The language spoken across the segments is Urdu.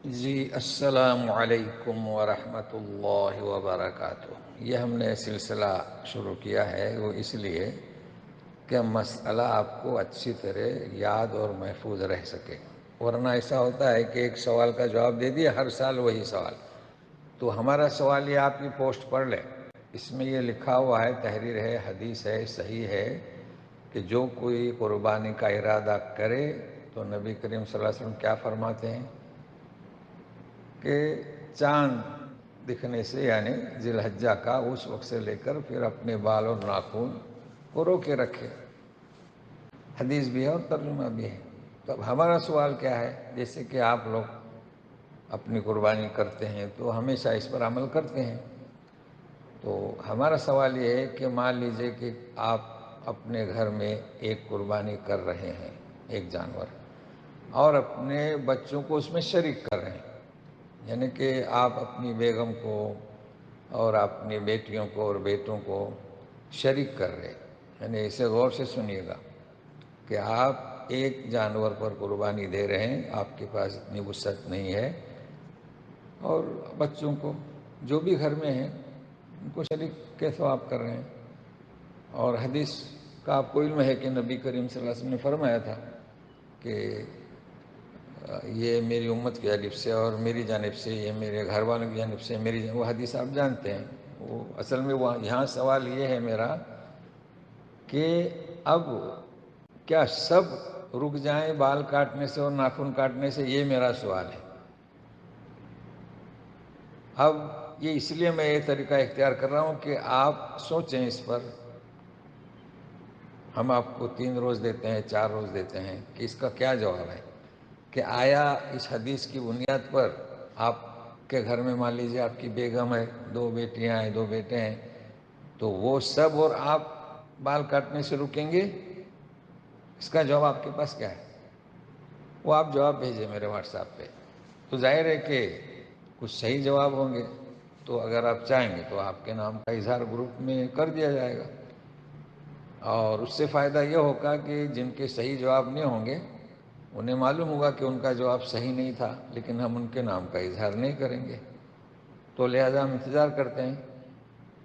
جی السلام علیکم ورحمۃ اللہ وبرکاتہ۔ یہ ہم نے سلسلہ شروع کیا ہے وہ اس لیے کہ مسئلہ آپ کو اچھی طرح یاد اور محفوظ رہ سکے، ورنہ ایسا ہوتا ہے کہ ایک سوال کا جواب دے دیا ہر سال وہی سوال۔ تو ہمارا سوال یہ آپ کی پوسٹ پڑھ لیں، اس میں یہ لکھا ہوا ہے، تحریر ہے، حدیث ہے، صحیح ہے کہ جو کوئی قربانی کا ارادہ کرے تو نبی کریم صلی اللہ علیہ وسلم کیا فرماتے ہیں کہ چاند دکھنے سے یعنی ذی الحجہ کا اس وقت سے لے کر پھر اپنے بال اور ناخن کو روکے رکھے۔ حدیث بھی ہے اور ترجمہ بھی ہے۔ تو اب ہمارا سوال کیا ہے، جیسے کہ آپ لوگ اپنی قربانی کرتے ہیں تو ہمیشہ اس پر عمل کرتے ہیں، تو ہمارا سوال یہ ہے کہ مان لیجئے کہ آپ اپنے گھر میں ایک قربانی کر رہے ہیں، ایک جانور، اور اپنے بچوں کو اس میں شریک کر رہے ہیں، یعنی کہ آپ اپنی بیگم کو اور اپنی بیٹیوں کو اور بیٹوں کو شریک کر رہے ہیں۔ یعنی اسے غور سے سنیے گا کہ آپ ایک جانور پر قربانی دے رہے ہیں، آپ کے پاس اتنی وسعت نہیں ہے، اور بچوں کو جو بھی گھر میں ہیں ان کو شریک کے ثواب کر رہے ہیں۔ اور حدیث کا آپ کو علم ہے کہ نبی کریم صلی اللہ علیہ وسلم نے فرمایا تھا کہ یہ میری امت کی جانب سے اور میری جانب سے، یہ میرے گھر والوں کی جانب سے میری وہ حدیث آپ جانتے ہیں۔ وہ اصل میں وہ یہاں سوال یہ ہے میرا کہ اب کیا سب رک جائیں بال کاٹنے سے اور ناخن کاٹنے سے، یہ میرا سوال ہے۔ اب یہ اس لیے میں یہ طریقہ اختیار کر رہا ہوں کہ آپ سوچیں اس پر۔ ہم آپ کو 3 روز دیتے ہیں، 4 روز دیتے ہیں، کہ اس کا کیا جواب ہے کہ آیا اس حدیث کی بنیاد پر آپ کے گھر میں مان لیجیے آپ کی بیگم ہے، 2 بیٹیاں ہیں، 2 بیٹے ہیں، تو وہ سب اور آپ بال کاٹنے سے رکیں گے؟ اس کا جواب آپ کے پاس کیا ہے؟ وہ آپ جواب بھیجیں میرے واٹس ایپ پہ، تو ظاہر ہے کہ کچھ صحیح جواب ہوں گے، تو اگر آپ چاہیں گے تو آپ کے نام کا اظہار گروپ میں کر دیا جائے گا، اور اس سے فائدہ یہ ہوگا کہ جن کے صحیح جواب نہیں ہوں گے انہیں معلوم ہوگا کہ ان کا جواب صحیح نہیں تھا، لیکن ہم ان کے نام کا اظہار نہیں کریں گے۔ تو لہذا ہم انتظار کرتے ہیں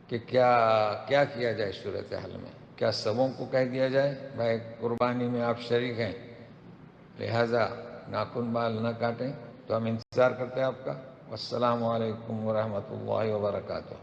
کہ کیا کیا جائے صورتحال میں۔ کیا سبوں کو کہہ دیا جائے بھائی قربانی میں آپ شریک ہیں، لہذا ناخن بال نہ کاٹیں؟ تو ہم انتظار کرتے ہیں آپ کا۔ والسلام علیکم ورحمۃ اللہ وبرکاتہ۔